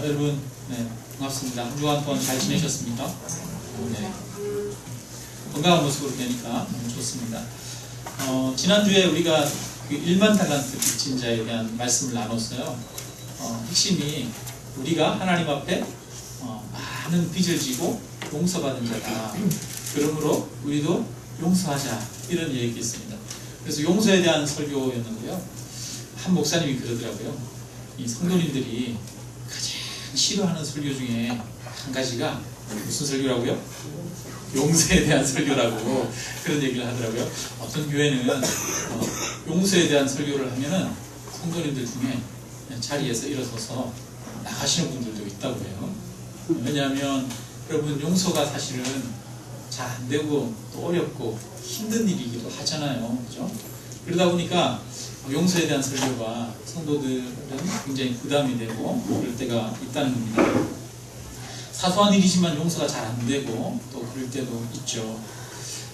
여러분, 네, 반갑습니다. 한 주간 동안 잘 지내셨습니까? 네. 건강한 모습으로 되니까 너무 좋습니다. 지난주에 우리가 그 1만 달란트 빚진 자에 대한 말씀을 나눴어요. 핵심이 우리가 하나님 앞에 많은 빚을 지고 용서받은 자다. 그러므로 우리도 용서하자. 이런 얘기였습니다. 그래서 용서에 대한 설교였는데요. 한 목사님이 그러더라고요. 이 성도님들이 가장 싫어하는 설교 중에 한 가지가 무슨 설교라고요? 용서에 대한 설교라고 그런 얘기를 하더라고요. 어떤 교회는 용서에 대한 설교를 하면은 성도님들 중에 자리에서 일어서서 나가시는 분들도 있다고 해요. 왜냐하면 여러분, 용서가 사실은 잘 안 되고 또 어렵고 힘든 일이기도 하잖아요. 그죠? 그러다 보니까 용서에 대한 설교가 성도들은 굉장히 부담이 되고 그럴 때가 있다는 겁니다. 사소한 일이지만 용서가 잘 안 되고 또 그럴 때도 있죠.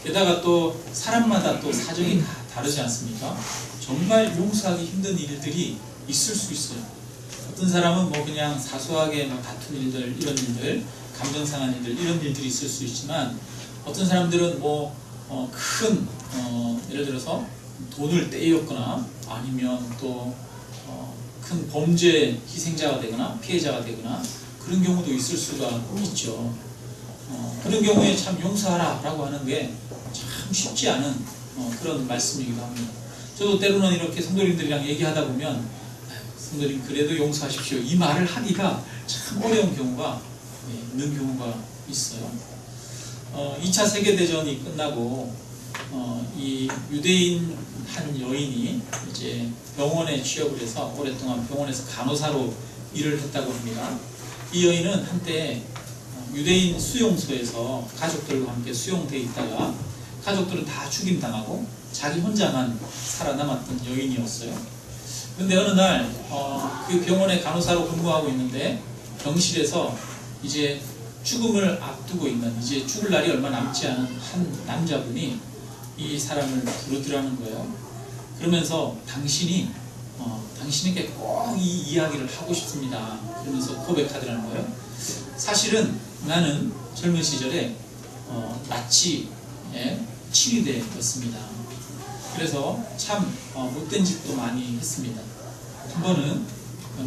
게다가 또 사람마다 또 사정이 다 다르지 않습니까? 정말 용서하기 힘든 일들이 있을 수 있어요. 어떤 사람은 뭐 그냥 사소하게 뭐 다툰 일들, 이런 일들, 감정 상한 일들, 이런 일들이 있을 수 있지만 어떤 사람들은 뭐 큰 예를 들어서 돈을 떼였거나 아니면 또 큰 범죄 희생자가 되거나 피해자가 되거나 그런 경우도 있을 수가 있죠. 그런 경우에 참 용서하라 라고 하는 게 참 쉽지 않은 그런 말씀이기도 합니다. 저도 때로는 이렇게 성도님들이랑 얘기하다 보면 성도님 그래도 용서하십시오 이 말을 하기가 참 어려운 경우가 있는 경우가 있어요. 2차 세계대전이 끝나고 이 유대인 한 여인이 이제 병원에 취업을 해서 오랫동안 병원에서 간호사로 일을 했다고 합니다. 이 여인은 한때 유대인 수용소에서 가족들과 함께 수용돼 있다가 가족들은 다 죽임당하고 자기 혼자만 살아남았던 여인이었어요. 그런데 어느 날 그 병원에 간호사로 근무하고 있는데 병실에서 이제 죽음을 앞두고 있는, 이제 죽을 날이 얼마 남지 않은 한 남자분이 이 사람을 부르더라는 거예요. 그러면서 당신에게 꼭 이 이야기를 하고 싶습니다. 그러면서 고백하더라는 거예요. 사실은 나는 젊은 시절에 나치의 친위대였습니다. 그래서 참 못된 짓도 많이 했습니다. 한 번은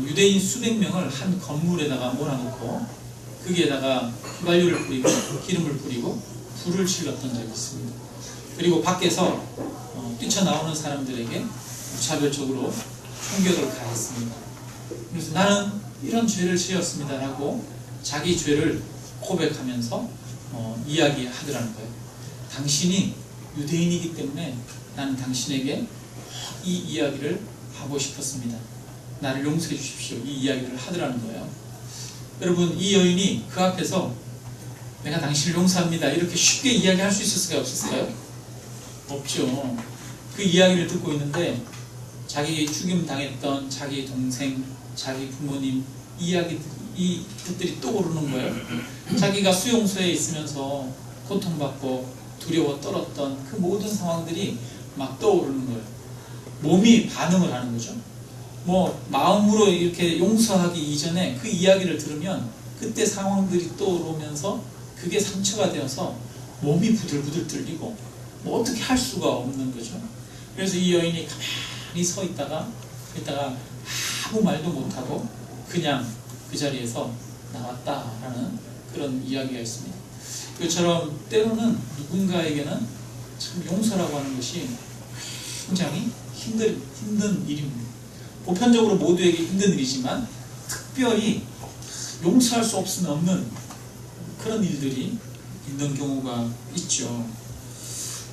유대인 수백 명을 한 건물에다가 몰아놓고 거기에다가 휘발유를 뿌리고 기름을 뿌리고 불을 질렀던 적이 있습니다. 그리고 밖에서 뛰쳐나오는 사람들에게 무차별적으로 총격을 가했습니다. 그래서 나는 이런 죄를 지었습니다 라고 자기 죄를 고백하면서 이야기하더라는 거예요. 당신이 유대인이기 때문에 나는 당신에게 이 이야기를 하고 싶었습니다. 나를 용서해 주십시오. 이 이야기를 하더라는 거예요. 여러분, 이 여인이 그 앞에서 내가 당신을 용서합니다 이렇게 쉽게 이야기할 수 있었을까요? 없었을까요? 없죠. 그 이야기를 듣고 있는데 자기 죽임당했던 자기 동생, 자기 부모님 이 뜻들이 떠오르는 거예요. 자기가 수용소에 있으면서 고통받고 두려워 떨었던 그 모든 상황들이 막 떠오르는 거예요. 몸이 반응을 하는 거죠. 뭐 마음으로 이렇게 용서하기 이전에 그 이야기를 들으면 그때 상황들이 떠오르면서 그게 상처가 되어서 몸이 부들부들 떨리고 뭐 어떻게 할 수가 없는 거죠. 그래서 이 여인이 가만히 서 있다가 아무 말도 못하고 그냥 그 자리에서 나왔다라는 그런 이야기가 있습니다. 그처럼 때로는 누군가에게는 참 용서라고 하는 것이 굉장히 힘든 일입니다. 보편적으로 모두에게 힘든 일이지만 특별히 용서할 수 없는 그런 일들이 있는 경우가 있죠.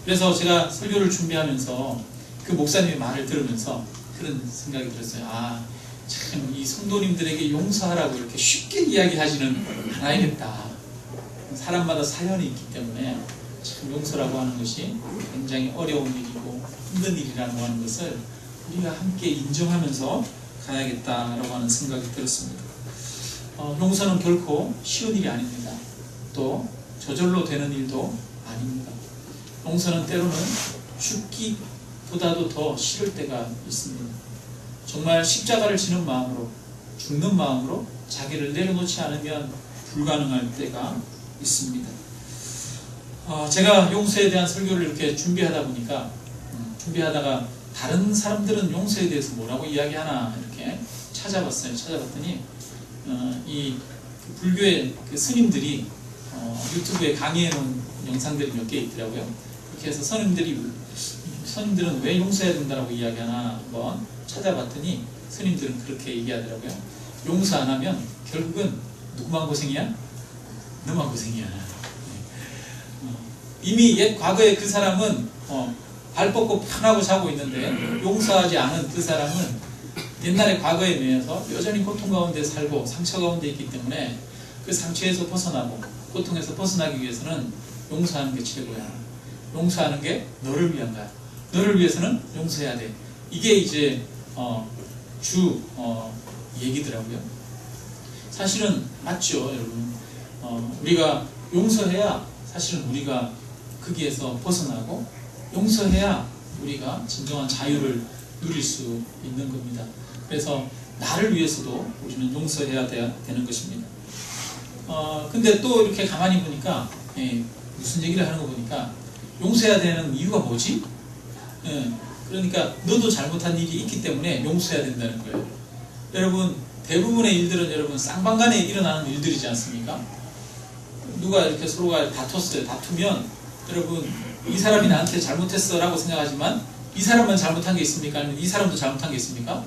그래서 제가 설교를 준비하면서 그 목사님의 말을 들으면서 그런 생각이 들었어요. 참 이 성도님들에게 용서하라고 이렇게 쉽게 이야기하지는 않아야겠다. 사람마다 사연이 있기 때문에 참 용서라고 하는 것이 굉장히 어려운 일이고 힘든 일이라고 하는 것을 우리가 함께 인정하면서 가야겠다라고 하는 생각이 들었습니다. 용서는 결코 쉬운 일이 아닙니다. 또 저절로 되는 일도 아닙니다. 용서는 때로는 죽기보다도 더 싫을 때가 있습니다. 정말 십자가를 지는 마음으로, 죽는 마음으로 자기를 내려놓지 않으면 불가능할 때가 있습니다. 제가 용서에 대한 설교를 이렇게 준비하다 보니까 준비하다가 다른 사람들은 용서에 대해서 뭐라고 이야기하나 이렇게 찾아봤어요. 찾아봤더니 이 불교의 그 스님들이 유튜브에 강의해놓은 영상들이 몇 개 있더라고요. 그렇게 해서 스님들은 왜 용서해야 된다고 이야기하나 한번 찾아봤더니 스님들은 그렇게 얘기하더라고요. 용서 안 하면 결국은 누구만 고생이야? 너만 고생이야. 이미 옛 과거에 그 사람은 발 뻗고 편하고 자고 있는데 용서하지 않은 그 사람은 옛날의 과거에 의해서 여전히 고통 가운데 살고 상처 가운데 있기 때문에 그 상처에서 벗어나고 고통에서 벗어나기 위해서는 용서하는 게 최고야. 용서하는 게 너를 위한 거야. 너를 위해서는 용서해야 돼. 이게 이제 얘기더라고요. 사실은 맞죠, 여러분. 우리가 용서해야 사실은 우리가 거기에서 벗어나고 용서해야 우리가 진정한 자유를 누릴 수 있는 겁니다. 그래서 나를 위해서도 우리는 용서해야 되는 것입니다. 근데 또 이렇게 가만히 보니까 무슨 얘기를 하는 거 보니까 용서해야 되는 이유가 뭐지? 그러니까 너도 잘못한 일이 있기 때문에 용서해야 된다는 거예요. 여러분 대부분의 일들은 여러분 쌍방간에 일어나는 일들이지 않습니까? 누가 이렇게 서로가 다퉜어요. 다투면 여러분 이 사람이 나한테 잘못했어 라고 생각하지만 이 사람만 잘못한 게 있습니까? 아니면 이 사람도 잘못한 게 있습니까?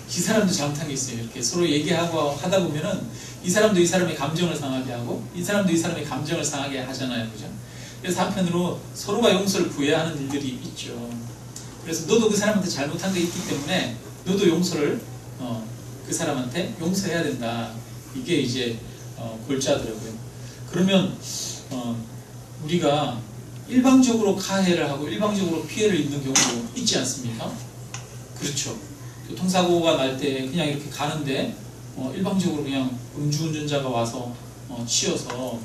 이 사람도 잘못한 게 있어요. 이렇게 서로 얘기하고 하다 보면은 이 사람도 이 사람의 감정을 상하게 하고 이 사람도 이 사람의 감정을 상하게 하잖아요. 그죠? 그래서 한편으로 서로가 용서를 구해야 하는 일들이 있죠. 그래서 너도 그 사람한테 잘못한 게 있기 때문에 너도 용서를 그 사람한테 용서해야 된다. 이게 이제 골자더라고요. 그러면 우리가 일방적으로 가해를 하고 일방적으로 피해를 입는 경우도 있지 않습니까? 그렇죠. 교통사고가 날 때 그냥 이렇게 가는데 일방적으로 그냥 음주운전자가 와서 치여서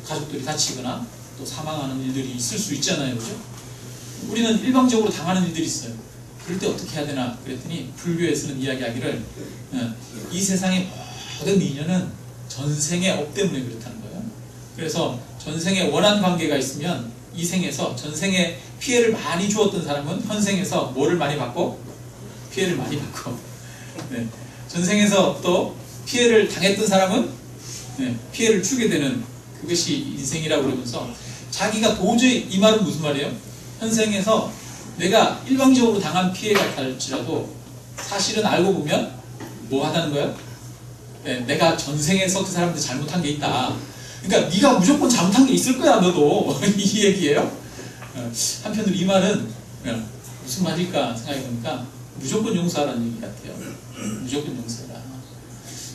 가족들이 다치거나 또 사망하는 일들이 있을 수 있잖아요. 그죠? 우리는 일방적으로 당하는 일들이 있어요. 그럴 때 어떻게 해야 되나 그랬더니 불교에서는 이야기하기를 이 세상의 모든 인연은 전생의 업 때문에 그렇다는 거예요. 그래서 전생에 원한 관계가 있으면 이 생에서 전생에 피해를 많이 주었던 사람은 현생에서 뭐를 많이 받고? 피해를 많이 받고 전생에서 또 피해를 당했던 사람은 피해를 주게 되는 그것이 인생이라고 그러면서 자기가 도저히 이 말은 무슨 말이에요? 현생에서 내가 일방적으로 당한 피해가 할지라도 사실은 알고 보면 뭐 하다는 거예요? 내가 전생에서 그 사람한테 잘못한 게 있다. 그러니까 네가 무조건 잘못한 게 있을 거야 너도. 이 얘기예요. 한편으로 이 말은 무슨 말일까 생각해 보니까 무조건 용서하라는 얘기 같아요. 무조건 용서해라.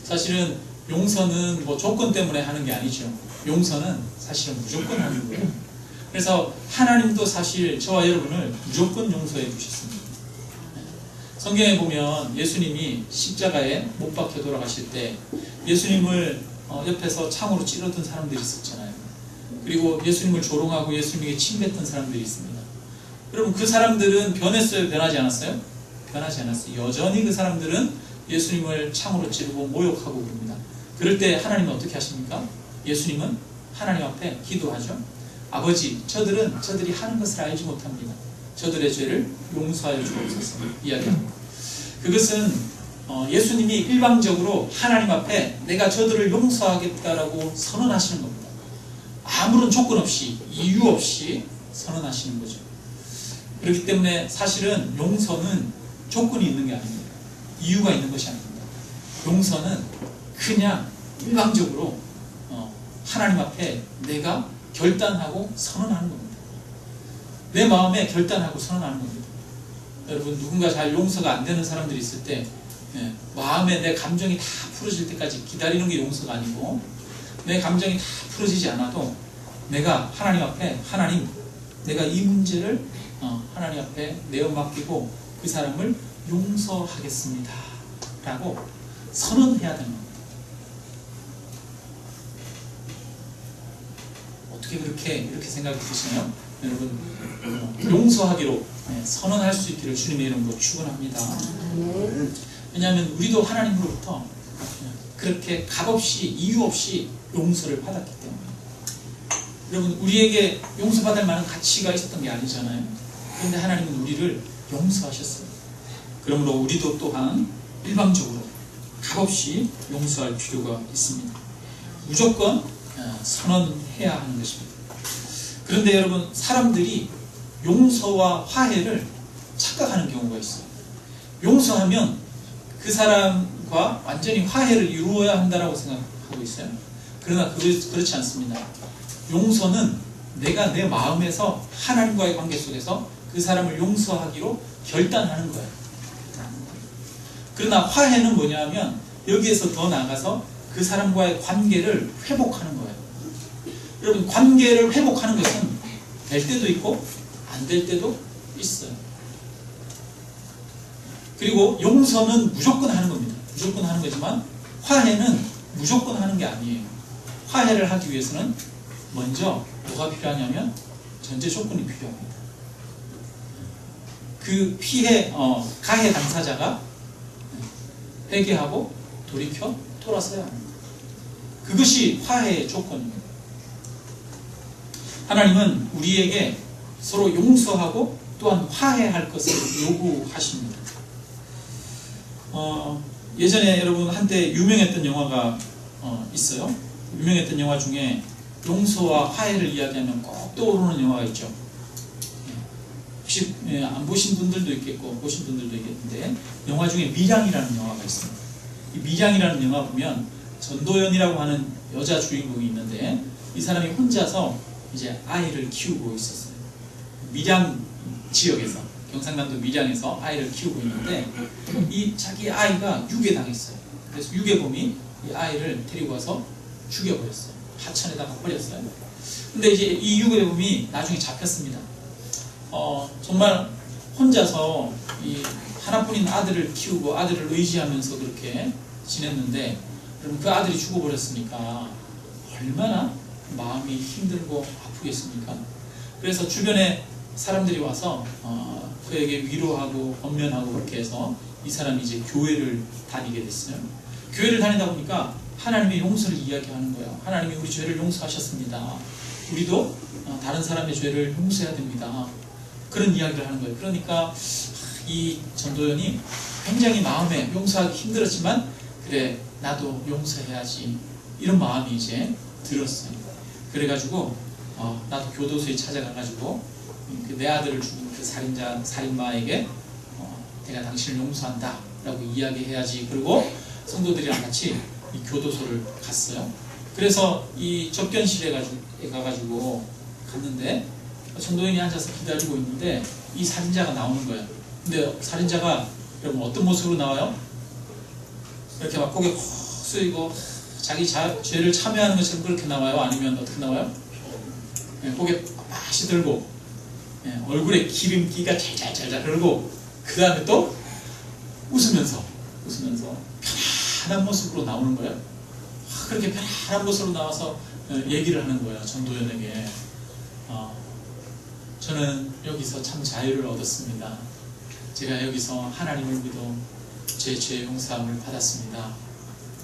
사실은 용서는 뭐 조건 때문에 하는 게 아니죠. 용서는 사실은 무조건 하는 거예요. 그래서 하나님도 사실 저와 여러분을 무조건 용서해 주셨습니다. 성경에 보면 예수님이 십자가에 못 박혀 돌아가실 때 예수님을 옆에서 창으로 찌르던 사람들이 있었잖아요. 그리고 예수님을 조롱하고 예수님에게 침뱉던 사람들이 있습니다. 여러분 그 사람들은 변했어요? 변하지 않았어요? 변하지 않았어요. 여전히 그 사람들은 예수님을 창으로 찌르고 모욕하고 그럽니다. 그럴 때 하나님은 어떻게 하십니까? 예수님은 하나님 앞에 기도하죠. 아버지, 저들이 하는 것을 알지 못합니다. 저들의 죄를 용서하여 주옵소서 이야기합니다. 그것은 예수님이 일방적으로 하나님 앞에 내가 저들을 용서하겠다라고 선언하시는 겁니다. 아무런 조건 없이 이유 없이 선언하시는 거죠. 그렇기 때문에 사실은 용서는 조건이 있는 게 아닙니다. 이유가 있는 것이 아닙니다. 용서는 그냥 일방적으로 하나님 앞에 내가 결단하고 선언하는 겁니다. 내 마음에 결단하고 선언하는 겁니다. 여러분 누군가 잘 용서가 안 되는 사람들이 있을 때 마음에 내 감정이 다 풀어질 때까지 기다리는 게 용서가 아니고 내 감정이 다 풀어지지 않아도 내가 하나님 앞에 하나님 내가 이 문제를 하나님 앞에 내어 맡기고 그 사람을 용서하겠습니다 라고 선언해야 되는 겁니다. 어떻게 이렇게 생각이 드시나요? 여러분 용서하기로 선언할 수 있기를 주님의 이름으로 축원합니다. 왜냐하면 우리도 하나님으로부터 그렇게 값없이 이유 없이 용서를 받았기 때문에. 여러분, 우리에게 용서받을 만한 가치가 있었던 게 아니잖아요. 그런데 하나님은 우리를 용서하셨어요. 그러므로 우리도 또한 일방적으로 값없이 용서할 필요가 있습니다. 무조건 선언해야 하는 것입니다. 그런데 여러분, 사람들이 용서와 화해를 착각하는 경우가 있어요. 용서하면 그 사람과 완전히 화해를 이루어야 한다고 생각하고 있어요. 그러나 그렇지 않습니다. 용서는 내가 내 마음에서 하나님과의 관계 속에서 그 사람을 용서하기로 결단하는 거예요. 그러나 화해는 뭐냐면 여기에서 더 나아가서 그 사람과의 관계를 회복하는 거예요. 여러분, 관계를 회복하는 것은 될 때도 있고 안 될 때도 있어요. 그리고 용서는 무조건 하는 겁니다. 무조건 하는 거지만 화해는 무조건 하는 게 아니에요. 화해를 하기 위해서는 먼저 뭐가 필요하냐면 전제 조건이 필요합니다. 그 가해 당사자가 회개하고 돌이켜 돌아서야 합니다. 그것이 화해의 조건입니다. 하나님은 우리에게 서로 용서하고 또한 화해할 것을 요구하십니다. 예전에 여러분 한때 유명했던 영화가 있어요. 유명했던 영화 중에 용서와 화해를 이야기하면 꼭 떠오르는 영화가 있죠. 혹시 안 보신 분들도 있겠고 보신 분들도 있겠는데, 영화 중에 밀양이라는 영화가 있습니다. 이 밀양이라는 영화 보면 전도연이라고 하는 여자 주인공이 있는데, 이 사람이 혼자서 이제 아이를 키우고 있었어요. 밀양 지역에서, 경상남도 밀양에서 아이를 키우고 있는데, 이 자기 아이가 유괴당했어요. 그래서 유괴범이 이 아이를 데리고 와서 죽여버렸어요. 하천에다가 버렸어요. 근데 이제 이 유괴범이 나중에 잡혔습니다. 정말 혼자서 이 하나뿐인 아들을 키우고 아들을 의지하면서 그렇게 지냈는데, 그럼 그 아들이 죽어버렸으니까 얼마나 마음이 힘들고 아프겠습니까? 그래서 주변에 사람들이 와서 그에게 위로하고 권면하고 그렇게 해서 이 사람이 이제 교회를 다니게 됐어요. 교회를 다니다 보니까 하나님의 용서를 이야기하는 거예요. 하나님이 우리 죄를 용서하셨습니다. 우리도 다른 사람의 죄를 용서해야 됩니다. 그런 이야기를 하는 거예요. 그러니까 이 전도연이 굉장히 마음에 용서하기 힘들었지만, 그래 나도 용서해야지, 이런 마음이 이제 들었어요. 그래가지고 나도 교도소에 찾아가가지고 내 아들을 죽인 그 살인마에게 내가 당신을 용서한다 라고 이야기해야지. 그리고 성도들이랑 같이 이 교도소를 갔어요. 그래서 이 접견실에 가가지고 갔는데, 전도연이 앉아서 기다리고 있는데 이 살인자가 나오는 거예요. 근데 살인자가 여러분 어떤 모습으로 나와요? 이렇게 막 고개 콕 숙이고 자기 죄를 참여하는 것처럼 그렇게 나와요? 아니면 어떻게 나와요? 고개 빳빳이 들고, 얼굴에 기름기가 잘잘잘잘 흐르고, 그 다음에 또 웃으면서 편안한 모습으로 나오는 거예요. 그렇게 편안한 모습으로 나와서 얘기를 하는 거예요. 전도연에게. 저는 여기서 참 자유를 얻었습니다. 제가 여기서 하나님을 믿어 제 죄 용서함을 받았습니다.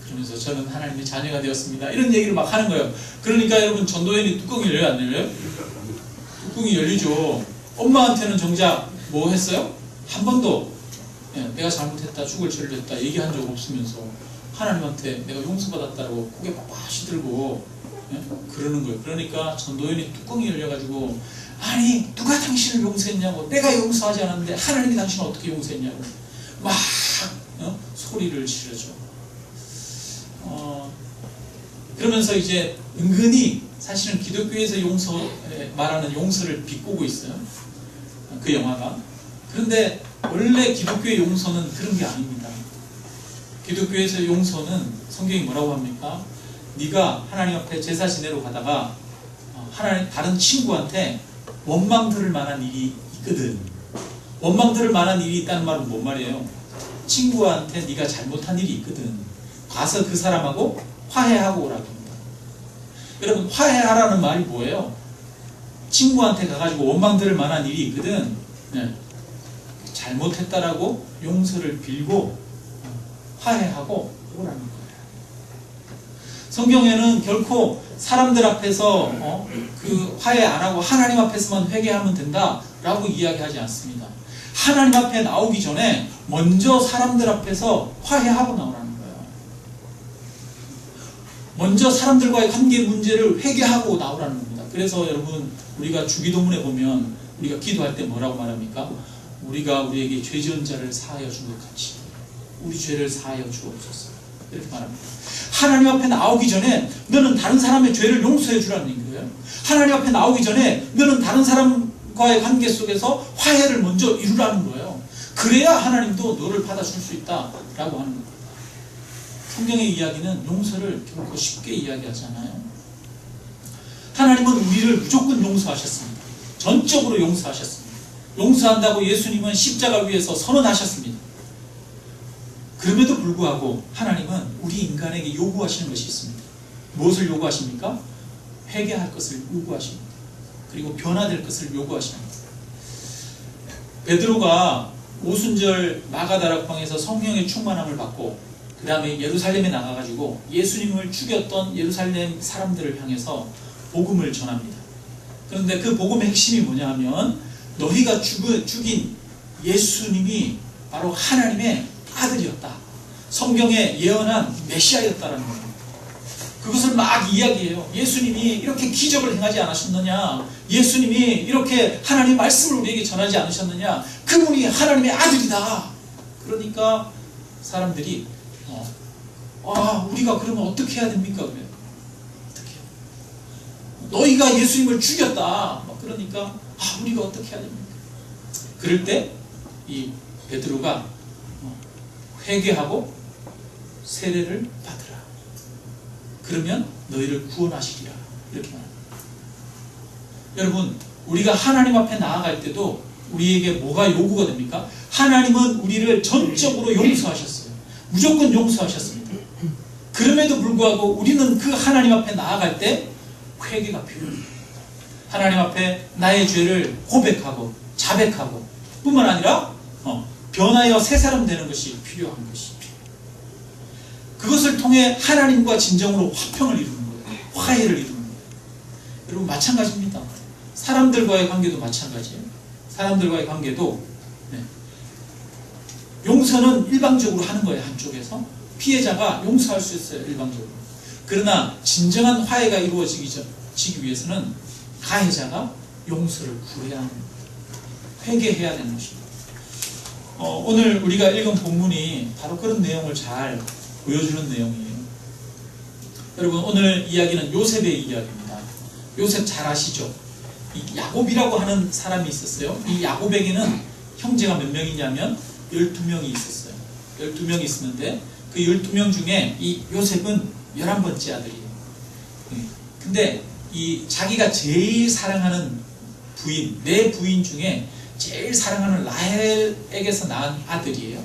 그러면서 저는 하나님의 자녀가 되었습니다. 이런 얘기를 막 하는 거예요. 그러니까 여러분, 전도연이 뚜껑이 열려요, 안 열려요? 뚜껑이 열리죠. 엄마한테는 정작 뭐 했어요? 한 번도 내가 잘못했다, 죽을 죄를 졌다 얘기한 적 없으면서 하나님한테 내가 용서받았다고 고개 빳빳이 들고 그러는 거예요. 그러니까 전도연이 뚜껑이 열려가지고, 아니 누가 당신을 용서했냐고, 내가 용서하지 않았는데 하나님이 당신을 어떻게 용서했냐고 막 소리를 지르죠. 그러면서 이제 은근히 사실은 기독교에서 말하는 용서를 비꼬고 있어요, 그 영화가. 그런데 원래 기독교의 용서는 그런 게 아닙니다. 기독교에서 용서는 성경이 뭐라고 합니까? 네가 하나님 앞에 제사 지내러 가다가 다른 친구한테 원망 들을 만한 일이 있거든. 원망 들을 만한 일이 있다는 말은 뭔 말이에요? 친구한테 네가 잘못한 일이 있거든. 가서 그 사람하고 화해하고 오라고 합니다. 여러분, 화해하라는 말이 뭐예요? 친구한테 가가지고 원망 들을 만한 일이 있거든. 잘못했다라고 용서를 빌고 화해하고 오라는 거예요. 성경에는 결코 사람들 앞에서 그 화해 안 하고 하나님 앞에서만 회개하면 된다라고 이야기하지 않습니다. 하나님 앞에 나오기 전에 먼저 사람들 앞에서 화해하고 나오라는 거예요. 먼저 사람들과의 관계 문제를 회개하고 나오라는 겁니다. 그래서 여러분, 우리가 주기도문에 보면 우리가 기도할 때 뭐라고 말합니까? 우리가 우리에게 죄 지은 자를 사하여 준 것 같이 우리 죄를 사하여 주옵소서, 이렇게 말합니다. 하나님 앞에 나오기 전에 너는 다른 사람의 죄를 용서해 주라는 거예요. 하나님 앞에 나오기 전에 너는 다른 사람과의 관계 속에서 화해를 먼저 이루라는 거예요. 그래야 하나님도 너를 받아줄 수 있다라고 하는 거예요. 성경의 이야기는 용서를 결코 쉽게 이야기하지 않아요. 하나님은 우리를 무조건 용서하셨습니다. 전적으로 용서하셨습니다. 용서한다고 예수님은 십자가 위에서 선언하셨습니다. 그럼에도 불구하고 하나님은 우리 인간에게 요구하시는 것이 있습니다. 무엇을 요구하십니까? 회개할 것을 요구하십니다. 그리고 변화될 것을 요구하십니다. 베드로가 오순절 마가다락방에서 성령의 충만함을 받고 그 다음에 예루살렘에 나가가지고 예수님을 죽였던 예루살렘 사람들을 향해서 복음을 전합니다. 그런데 그 복음의 핵심이 뭐냐 하면 너희가 죽인 예수님이 바로 하나님의 아들이었다. 성경에 예언한 메시아였다라는 거예요. 그것을 막 이야기해요. 예수님이 이렇게 기적을 행하지 않으셨느냐? 예수님이 이렇게 하나님의 말씀을 우리에게 전하지 않으셨느냐? 그분이 하나님의 아들이다. 그러니까 사람들이 우리가 그러면 어떻게 해야 됩니까? 그래요. 어떻게 해요? 너희가 예수님을 죽였다. 그러니까 우리가 어떻게 해야 됩니까? 그럴 때 이 베드로가 회개하고 세례를 받으라. 그러면 너희를 구원하시리라. 이렇게 말합니다. 여러분, 우리가 하나님 앞에 나아갈 때도 우리에게 뭐가 요구가 됩니까? 하나님은 우리를 전적으로 용서하셨어요. 무조건 용서하셨습니다. 그럼에도 불구하고 우리는 그 하나님 앞에 나아갈 때 회개가 필요합니다. 하나님 앞에 나의 죄를 고백하고 자백하고 뿐만 아니라 변하여 새 사람 되는 것이 필요한 것이 필요해요. 그것을 통해 하나님과 진정으로 화평을 이루는 거예요. 화해를 이루는 거예요. 여러분, 마찬가지입니다. 사람들과의 관계도 마찬가지예요. 사람들과의 관계도 용서는 일방적으로 하는 거예요. 한쪽에서 피해자가 용서할 수 있어요. 일방적으로. 그러나 진정한 화해가 이루어지기 위해서는 가해자가 용서를 구해야 하는 거예요. 회개해야 되는 것입니다. 오늘 우리가 읽은 본문이 바로 그런 내용을 잘 보여주는 내용이에요. 여러분, 오늘 이야기는 요셉의 이야기입니다. 요셉 잘 아시죠? 이 야곱이라고 하는 사람이 있었어요. 이 야곱에게는 형제가 몇 명이냐면 12명이 있었어요. 12명이 있었는데 그 12명 중에 이 요셉은 11번째 아들이에요. 근데 이 자기가 제일 사랑하는 부인, 네 부인 중에 제일 사랑하는 라헬에게서 낳은 아들이에요.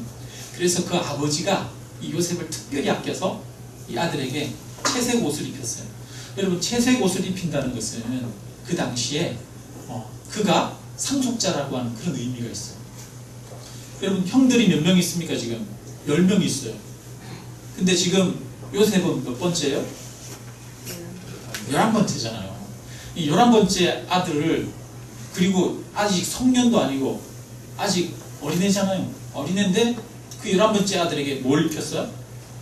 그래서 그 아버지가 이 요셉을 특별히 아껴서 이 아들에게 채색 옷을 입혔어요. 여러분, 채색 옷을 입힌다는 것은 그 당시에 그가 상속자라고 하는 그런 의미가 있어요. 여러분, 형들이 몇 명 있습니까? 지금 10명이 있어요. 근데 지금 요셉은 몇 번째예요? 11번째잖아요. 이 11번째 아들을, 그리고 아직 성년도 아니고 아직 어린애잖아요. 어린애인데 그 11번째 아들에게 뭘 입혔어요?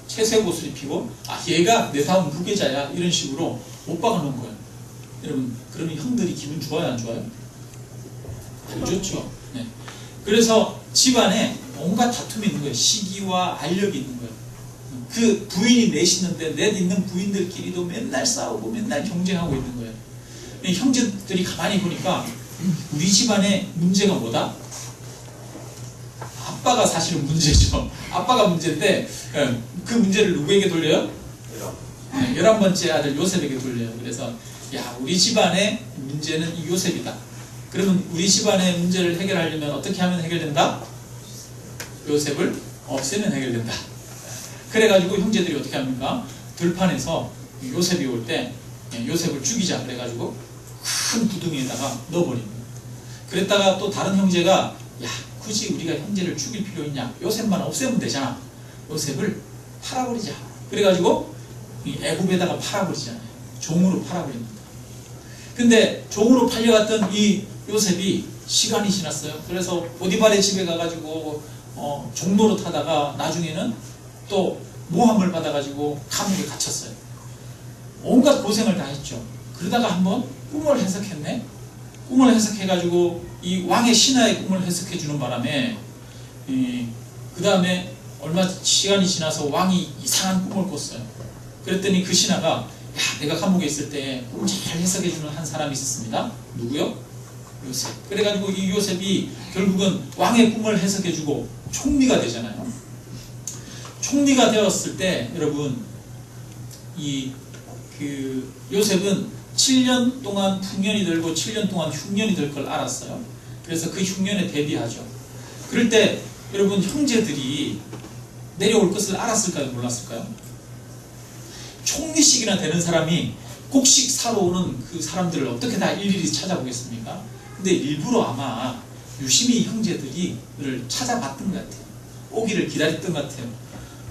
채색 옷을 입히고 얘가 내 다음 후계자야, 이런 식으로 못 박아놓은 거예요. 여러분, 그러면 형들이 기분 좋아요, 안 좋아요? 안 좋죠. 네. 그래서 집안에 온갖 다툼이 있는 거예요. 시기와 알력이 있는 거예요. 그 부인이 넷 있는데 넷 있는 부인들끼리도 맨날 싸우고 맨날 경쟁하고 있는 거예요. 형제들이 가만히 보니까 우리 집안의 문제가 뭐다? 아빠가 사실은 문제죠. 아빠가 문제인데 그 문제를 누구에게 돌려요? 11번째 아들 요셉에게 돌려요. 그래서 우리 집안의 문제는 이 요셉이다. 그러면 우리 집안의 문제를 해결하려면 어떻게 하면 해결된다? 요셉을 없애면 해결된다. 그래가지고 형제들이 어떻게 합니까? 들판에서 요셉이 올 때 요셉을 죽이자 그래가지고 큰 구덩이에다가 넣어버립니다. 그랬다가 또 다른 형제가 굳이 우리가 형제를 죽일 필요 있냐? 요셉만 없애면 되잖아. 요셉을 팔아버리자. 그래가지고 이 애굽에다가 팔아버리잖아요. 종으로 팔아버립니다. 근데 종으로 팔려갔던 이 요셉이 시간이 지났어요. 그래서 보디발의 집에 가가지고 종로로 타다가 나중에는 또 모함을 받아가지고 감옥에 갇혔어요. 온갖 고생을 다 했죠. 그러다가 한번 꿈을 해석했네. 꿈을 해석해가지고 이 왕의 신하의 꿈을 해석해주는 바람에 그 다음에 얼마 시간이 지나서 왕이 이상한 꿈을 꿨어요. 그랬더니 그 신하가 내가 감옥에 있을 때 꿈 잘 해석해주는 한 사람이 있었습니다. 누구요? 요셉. 그래가지고 이 요셉이 결국은 왕의 꿈을 해석해주고 총리가 되잖아요. 총리가 되었을 때 여러분 그 요셉은 7년 동안 풍년이 들고 7년 동안 흉년이 될 걸 알았어요. 그래서 그 흉년에 대비하죠. 그럴 때 여러분 형제들이 내려올 것을 알았을까요? 몰랐을까요? 총리씩이나 되는 사람이 곡식 사러 오는 그 사람들을 어떻게 다 일일이 찾아보겠습니까? 근데 일부러 아마 유심히 형제들이를 찾아봤던 것 같아요. 오기를 기다렸던 것 같아요.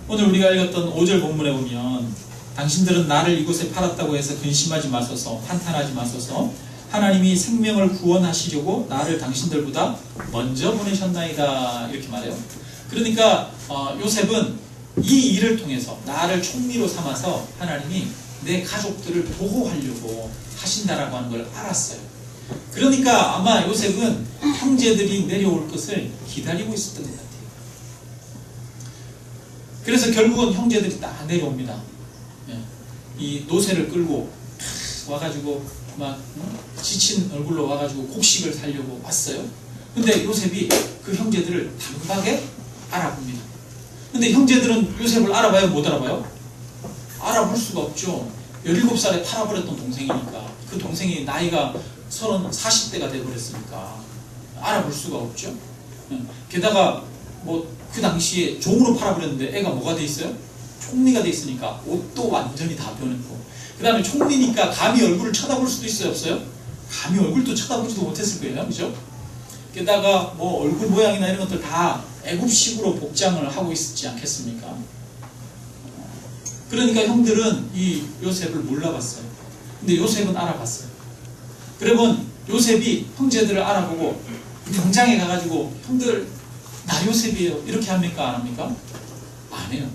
오늘 우리가 읽었던 5절 본문에 보면 당신들은 나를 이곳에 팔았다고 해서 근심하지 마소서, 한탄하지 마소서. 하나님이 생명을 구원하시려고 나를 당신들보다 먼저 보내셨나이다. 이렇게 말해요. 그러니까 요셉은 이 일을 통해서 나를 총리로 삼아서 하나님이 내 가족들을 보호하려고 하신다라고 하는 걸 알았어요. 그러니까 아마 요셉은 형제들이 내려올 것을 기다리고 있었던 것 같아요. 그래서 결국은 형제들이 딱 내려옵니다. 이 노새를 끌고 와가지고 막 지친 얼굴로 와가지고 곡식을 사려고 왔어요. 근데 요셉이 그 형제들을 단박에 알아봅니다. 근데 형제들은 요셉을 알아봐요? 못 알아봐요? 알아볼 수가 없죠. 17살에 팔아버렸던 동생이니까. 그 동생이 나이가 40대가 돼버렸으니까 알아볼 수가 없죠. 게다가 그 당시에 종으로 팔아버렸는데 애가 뭐가 돼 있어요? 총리가 돼 있으니까 옷도 완전히 다 변했고, 그 다음에 총리니까 감히 얼굴을 쳐다볼 수도 있어요? 없어요? 감히 얼굴도 쳐다보지도 못했을 거예요. 그죠? 게다가 얼굴 모양이나 이런 것들 다 애굽식으로 복장을 하고 있지 않겠습니까? 그러니까 형들은 이 요셉을 몰라봤어요. 근데 요셉은 알아봤어요. 그러면 요셉이 형제들을 알아보고 병장에 가가지고 형들 나 요셉이에요 이렇게 합니까? 안 합니까? 안 해요.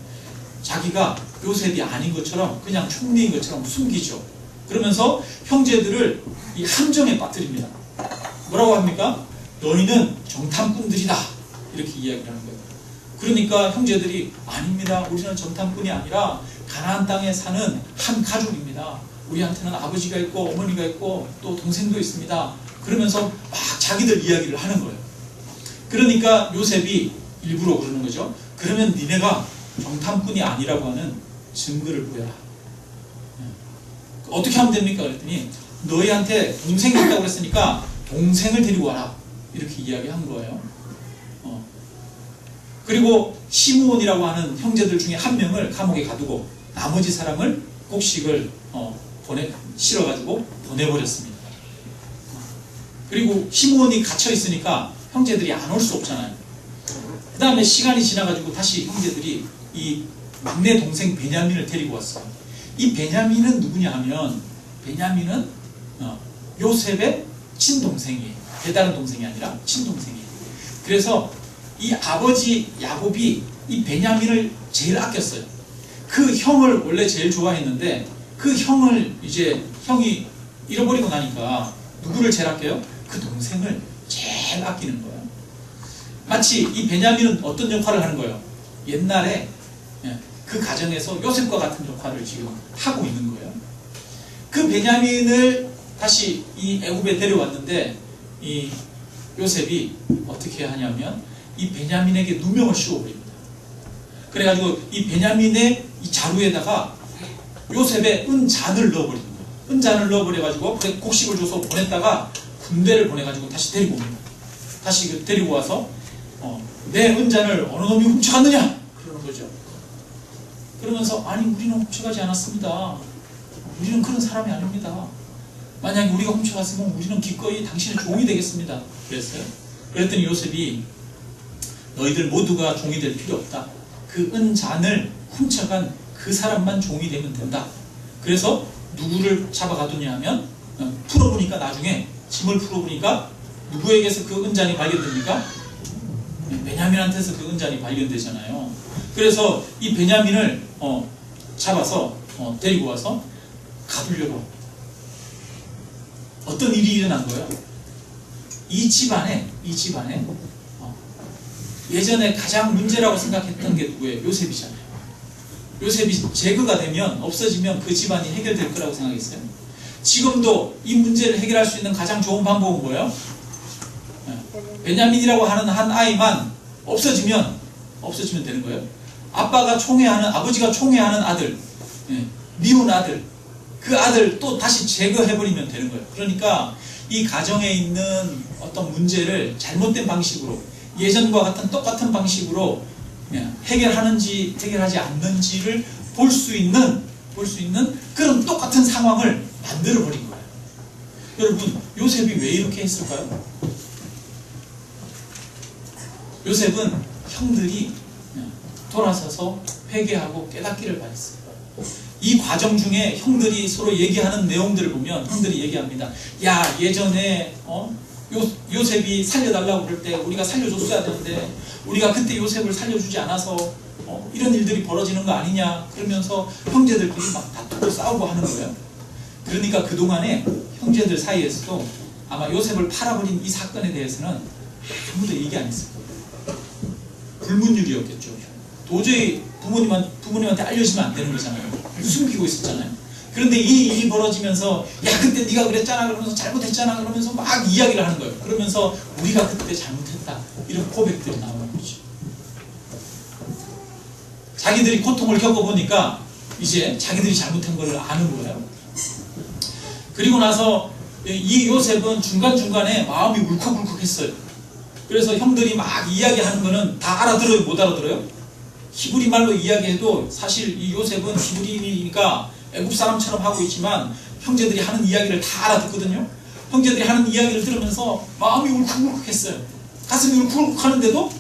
자기가 요셉이 아닌 것처럼 그냥 총리인 것처럼 숨기죠. 그러면서 형제들을 이 함정에 빠뜨립니다. 뭐라고 합니까? 너희는 정탐꾼들이다 이렇게 이야기를 하는 거예요. 그러니까 형제들이 아닙니다. 우리는 정탐꾼이 아니라 가나안 땅에 사는 한 가족입니다. 우리한테는 아버지가 있고 어머니가 있고 또 동생도 있습니다. 그러면서 막 자기들 이야기를 하는 거예요. 그러니까 요셉이 일부러 그러는 거죠. 그러면 니네가 정탐꾼이 아니라고 하는 증거를 보여라. 어떻게 하면 됩니까? 그랬더니 너희한테 동생이 있다고 그랬으니까 동생을 데리고 와라 이렇게 이야기한 거예요. 그리고 시므온이라고 하는 형제들 중에 한 명을 감옥에 가두고 나머지 사람을 곡식을 실어가지고 보내버렸습니다. 그리고 시므온이 갇혀 있으니까 형제들이 안 올 수 없잖아요. 그 다음에 시간이 지나가지고 다시 형제들이 이 막내 동생 베냐민을 데리고 왔어요. 이 베냐민은 누구냐 하면 베냐민은 요셉의 친동생이에요. 배다른 동생이 아니라 친동생이에요. 그래서 이 아버지 야곱이 이 베냐민을 제일 아꼈어요. 그 형을 원래 제일 좋아했는데 그 형을 이제 형이 잃어버리고 나니까 누구를 제일 아껴요? 그 동생을 제일 아끼는 거예요. 마치 이 베냐민은 어떤 역할을 하는 거예요? 옛날에 그 가정에서 요셉과 같은 역할을 지금 하고 있는 거예요. 그 베냐민을 다시 이 애굽에 데려왔는데 이 요셉이 어떻게 하냐면 이 베냐민에게 누명을 씌워버립니다. 그래가지고 이 베냐민의 이 자루에다가 요셉의 은잔을 넣어버립니다. 은잔을 넣어버려가지고 곡식을 줘서 보냈다가 군대를 보내가지고 다시 데리고 옵니다. 다시 데리고 와서 내 은잔을 어느 놈이 훔쳐갔느냐? 그러는 거죠. 그러면서 아니 우리는 훔쳐가지 않았습니다. 우리는 그런 사람이 아닙니다. 만약에 우리가 훔쳐갔으면 우리는 기꺼이 당신의 종이 되겠습니다. 그랬어요. 그랬더니 요셉이 너희들 모두가 종이 될 필요 없다. 그 은잔을 훔쳐간 그 사람만 종이 되면 된다. 그래서 누구를 잡아가두냐 하면 풀어보니까 나중에 짐을 풀어보니까 누구에게서 그 은잔이 발견됩니까? 베냐민한테서 그 은잔이 발견되잖아요. 그래서 이 베냐민을 잡아서 데리고 와서 가두려고. 어떤 일이 일어난 거예요? 이 집안에 예전에 가장 문제라고 생각했던 게 누구예요? 요셉이잖아요. 요셉이 제거가 되면, 없어지면 그 집안이 해결될 거라고 생각했어요. 지금도 이 문제를 해결할 수 있는 가장 좋은 방법은 뭐예요? 베냐민이라고 하는 한 아이만 없어지면 되는 거예요. 아버지가 총애하는 아들, 미운 아들, 그 아들 또 다시 제거해버리면 되는 거예요. 그러니까 이 가정에 있는 어떤 문제를 잘못된 방식으로, 예전과 같은 똑같은 방식으로 해결하는지 해결하지 않는지를 볼 수 있는 그런 똑같은 상황을 만들어버린 거예요. 여러분, 요셉이 왜 이렇게 했을까요? 요셉은 형들이 돌아서서 회개하고 깨닫기를 바랬어요. 이 과정 중에 형들이 서로 얘기하는 내용들을 보면 형들이 얘기합니다. 야, 예전에 요셉이 살려달라고 그럴 때 우리가 살려줬어야 되는데 우리가 그때 요셉을 살려주지 않아서 이런 일들이 벌어지는 거 아니냐, 그러면서 형제들끼리 막 다투고 싸우고 하는 거예요. 그러니까 그동안에 형제들 사이에서도 아마 요셉을 팔아버린 이 사건에 대해서는 아무도 얘기 안 했을 거예요. 불문율이었겠죠. 도저히 부모님한테 알려지면 안 되는 거잖아요. 숨기고 있었잖아요. 그런데 이 일이 벌어지면서 야, 그때 네가 그랬잖아, 그러면서 잘못했잖아, 그러면서 막 이야기를 하는 거예요. 그러면서 우리가 그때 잘못했다, 이런 고백들이 나오는 거죠. 자기들이 고통을 겪어보니까 이제 자기들이 잘못한 걸 아는 거예요. 그리고 나서 이 요셉은 중간중간에 마음이 울컥울컥했어요. 그래서 형들이 막 이야기하는 거는 다 알아들어요? 못 알아들어요? 히브리 말로 이야기해도 사실 이 요셉은 히브리니까 애굽 사람처럼 하고 있지만 형제들이 하는 이야기를 다 알아듣거든요. 형제들이 하는 이야기를 들으면서 마음이 울컥울컥했어요. 가슴이 울컥울컥하는데도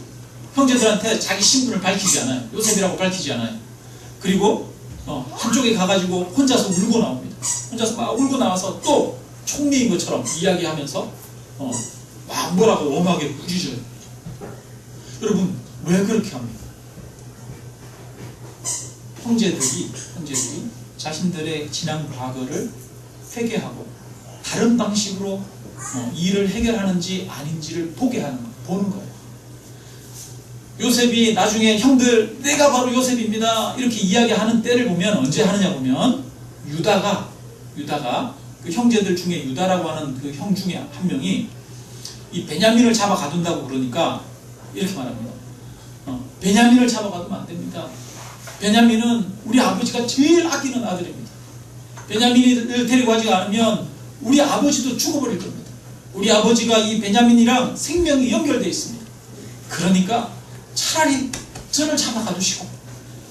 형제들한테 자기 신분을 밝히지 않아요. 요셉이라고 밝히지 않아요. 그리고 한쪽에 가가지고 혼자서 울고 나옵니다. 혼자서 막 울고 나와서 또 총리인 것처럼 이야기하면서 막 뭐라고 엄하게 꾸짖어요. 여러분, 왜 그렇게 합니까? 형제들이 자신들의 지난 과거를 회개하고 다른 방식으로 일을 해결하는지 아닌지를 보는 거예요. 요셉이 나중에 형들, 내가 바로 요셉입니다, 이렇게 이야기하는 때를 보면 언제 하느냐 보면 유다가 그 형제들 중에 유다라고 하는 그 형 중에 한 명이 이 베냐민을 잡아 가둔다고 그러니까 이렇게 말합니다. 베냐민을 잡아 가두면 안 됩니다. 베냐민은 우리 아버지가 제일 아끼는 아들입니다. 베냐민을 데리고 가지 않으면 우리 아버지도 죽어버릴 겁니다. 우리 아버지가 이 베냐민이랑 생명이 연결되어 있습니다. 그러니까 차라리 저를 잡아 가두시고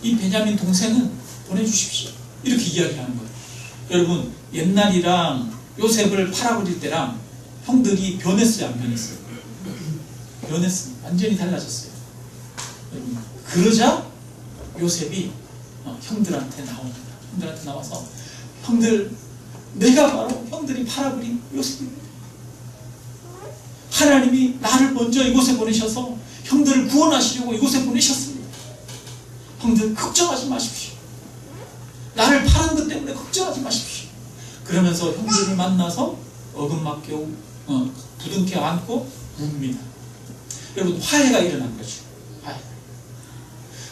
이 베냐민 동생은 보내주십시오, 이렇게 이야기하는 거예요. 여러분, 옛날이랑 요셉을 팔아버릴 때랑 형들이 변했어요, 안 변했어요? 변했습니다. 완전히 달라졌어요. 여러분, 그러자 요셉이 형들한테 나옵니다. 형들한테 나와서, 형들, 내가 바로 형들이 팔아버린 요셉입니다. 하나님이 나를 먼저 이곳에 보내셔서 형들을 구원하시려고 이곳에 보내셨습니다. 형들 걱정하지 마십시오. 나를 파는 것 때문에 걱정하지 마십시오. 그러면서 형들을 만나서 어금맞게 부둥켜 안고 웁니다. 여러분, 화해가 일어난 거죠. 화해.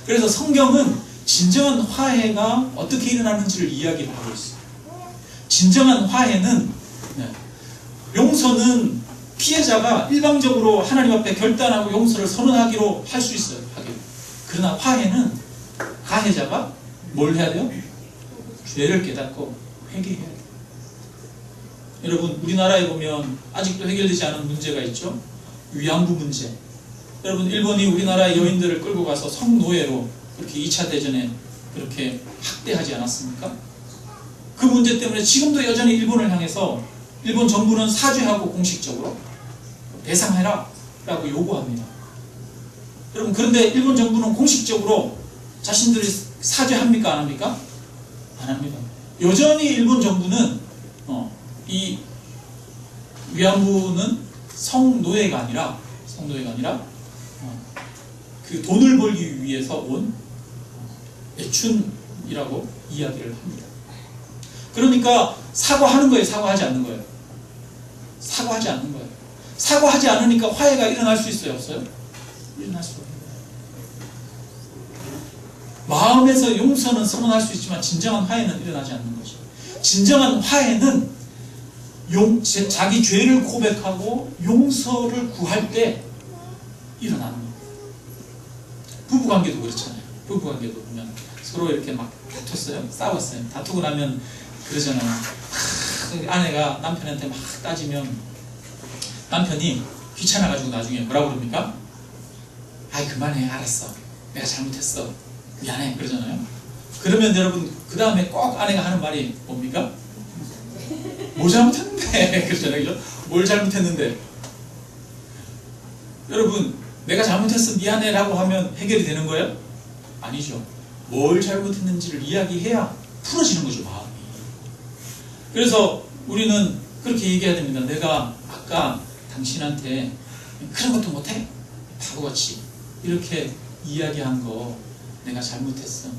그래서 성경은 진정한 화해가 어떻게 일어나는지를 이야기를 하고 있어요. 진정한 화해는, 용서는 피해자가 일방적으로 하나님 앞에 결단하고 용서를 선언하기로 할 수 있어요. 그러나 화해는 가해자가 뭘 해야 돼요? 죄를 깨닫고 회개해야 돼요. 여러분, 우리나라에 보면 아직도 해결되지 않은 문제가 있죠. 위안부 문제. 여러분, 일본이 우리나라의 여인들을 끌고 가서 성노예로 그렇게 2차 대전에 그렇게 학대하지 않았습니까? 그 문제 때문에 지금도 여전히 일본을 향해서 일본 정부는 사죄하고 공식적으로 배상해라 라고 요구합니다. 여러분, 그런데 일본 정부는 공식적으로 자신들이 사죄합니까? 안 합니까? 안 합니다. 여전히 일본 정부는 이 위안부는 성노예가 아니라 그 돈을 벌기 위해서 온 애춘이라고 이야기를 합니다. 그러니까 사과하는 거예요? 사과하지 않는 거예요? 사과하지 않는 거예요. 사과하지 않으니까 화해가 일어날 수 있어요? 없어요? 일어날 수 없는 거예요. 마음에서 용서는 선언할 수 있지만 진정한 화해는 일어나지 않는 것이죠. 진정한 화해는 자기 죄를 고백하고 용서를 구할 때 일어나는 거예요. 부부관계도 그렇잖아요. 부부관계도 보면 서로 이렇게 막 다퉜어요. 싸웠어요. 다투고 나면 그러잖아요. 아내가 남편한테 막 따지면 남편이 귀찮아가지고 나중에 뭐라고 그럽니까? 아이 그만해, 알았어, 내가 잘못했어, 미안해, 그러잖아요. 그러면 여러분 그 다음에 꼭 아내가 하는 말이 뭡니까? 뭐 잘못했는데 그러잖아요. 그죠? 뭘 잘못했는데? 여러분 내가 잘못했어 미안해 라고 하면 해결이 되는 거예요? 아니죠. 뭘 잘못했는지를 이야기해야 풀어지는 거죠, 마음이. 그래서 우리는 그렇게 얘기해야 됩니다. 내가 아까 당신한테 그런 것도 못해? 바보같이 이렇게 이야기한 거 내가 잘못했어.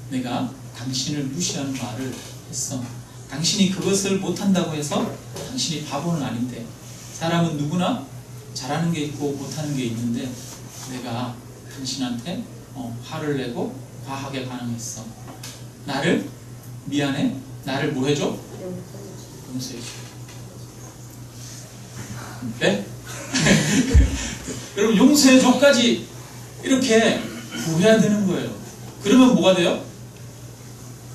내가 당신을 무시하는 말을 했어. 당신이 그것을 못한다고 해서 당신이 바보는 아닌데, 사람은 누구나 잘하는 게 있고 못하는 게 있는데 내가 당신한테 화를 내고 과하게 반응했어. 나를 미안해? 나를 뭐 해줘? 용서해줘. 네? 여러분 용서해줘까지 이렇게 구해야 되는 거예요. 그러면 뭐가 돼요?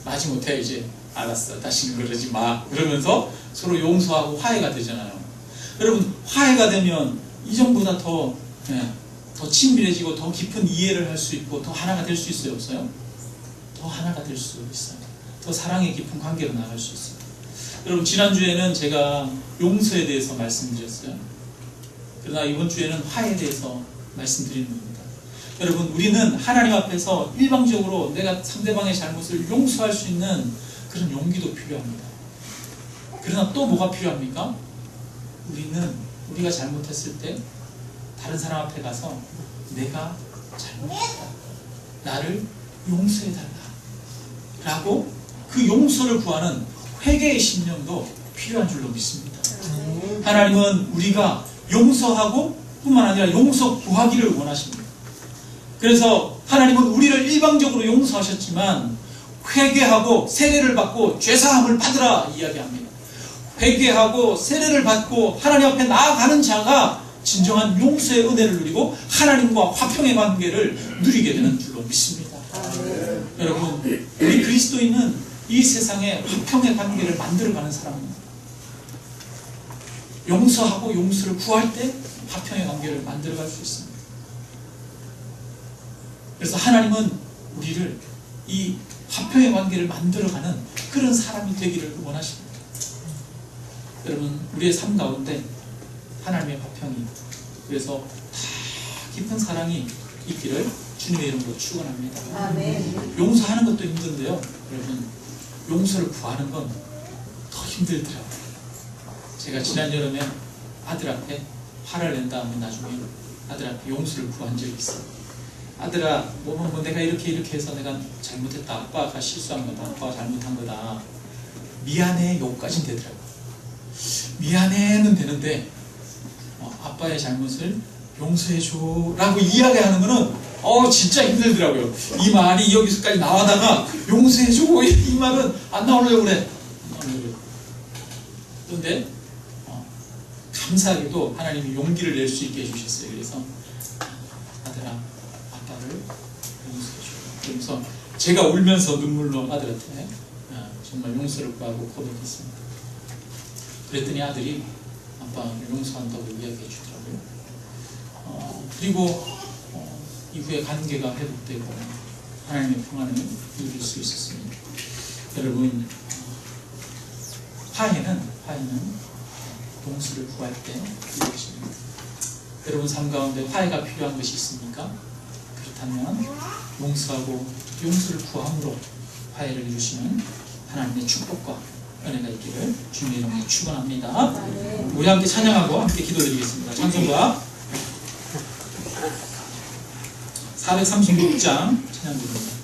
마지못해 이제 알았어, 다시는 그러지 마, 그러면서 서로 용서하고 화해가 되잖아요. 여러분 화해가 되면 이전보다 더 친밀해지고 더 깊은 이해를 할 수 있고 더 하나가 될 수 있어요? 없어요? 더 하나가 될 수 있어요. 더 사랑의 깊은 관계로 나갈 수 있어요. 여러분 지난주에는 제가 용서에 대해서 말씀드렸어요. 그러나 이번 주에는 화해에 대해서 말씀드리는 겁니다. 여러분 우리는 하나님 앞에서 일방적으로 내가 상대방의 잘못을 용서할 수 있는 그런 용기도 필요합니다. 그러나 또 뭐가 필요합니까? 우리가 잘못했을 때 다른 사람 앞에 가서 내가 잘못했다, 나를 용서해달라 라고 그 용서를 구하는 회개의 심령도 필요한 줄로 믿습니다. 하나님은 우리가 용서하고 뿐만 아니라 용서 구하기를 원하십니다. 그래서 하나님은 우리를 일방적으로 용서하셨지만 회개하고 세례를 받고 죄사함을 받으라 이야기합니다. 회개하고 세례를 받고 하나님 앞에 나아가는 자가 진정한 용서의 은혜를 누리고 하나님과 화평의 관계를 누리게 되는 줄로 믿습니다. 여러분 우리 그리스도인은 이 세상에 화평의 관계를 만들어가는 사람입니다. 용서하고 용서를 구할 때 화평의 관계를 만들어갈 수 있습니다. 그래서 하나님은 우리를 이 화평의 관계를 만들어가는 그런 사람이 되기를 원하십니다. 여러분 우리의 삶 가운데 하나님의 화평이, 그래서 다 깊은 사랑이 있기를 주님의 이름으로 축원합니다. 아멘. 용서하는 것도 힘든데요, 여러분 용서를 구하는 건 더 힘들더라고요. 제가 지난 여름에 아들 앞에 화를 낸 다음에 나중에 아들 앞에 용서를 구한 적이 있어요. 아들아, 뭐 내가 이렇게 해서 내가 잘못했다, 아빠가 실수한 거다, 아빠가 잘못한 거다, 미안해 요까지는 되더라고요. 미안해는 되는데 아빠의 잘못을 용서해줘 라고 이야기하는 거는 진짜 힘들더라고요. 이 말이 여기서까지 나와다가 용서해줘 이 말은 안 나오려고 그래. 그런데 감사하게도 하나님이 용기를 낼 수 있게 해주셨어요. 그래서 아들아, 아빠를 용서해줘. 그래서 제가 울면서 눈물로 아들한테 정말 용서를 구하고 고백했습니다. 그랬더니 아들이 아빠를 용서한다고 이야기해 주더라고요. 그리고 이후에 관계가 회복되고 하나님의 평안을 누릴 수 있었습니다. 여러분 화해는 용서를 구할 때 이루어집니다. 여러분 삶 가운데 화해가 필요한 것이 있습니까? 그렇다면 용서하고 용서를 구함으로 화해를 이루시는 하나님의 축복과 은혜가 있기를 주님의 이름으로 축원합니다. 우리 함께 찬양하고 함께 기도드리겠습니다. 찬송가 436장 찬양 드립니다.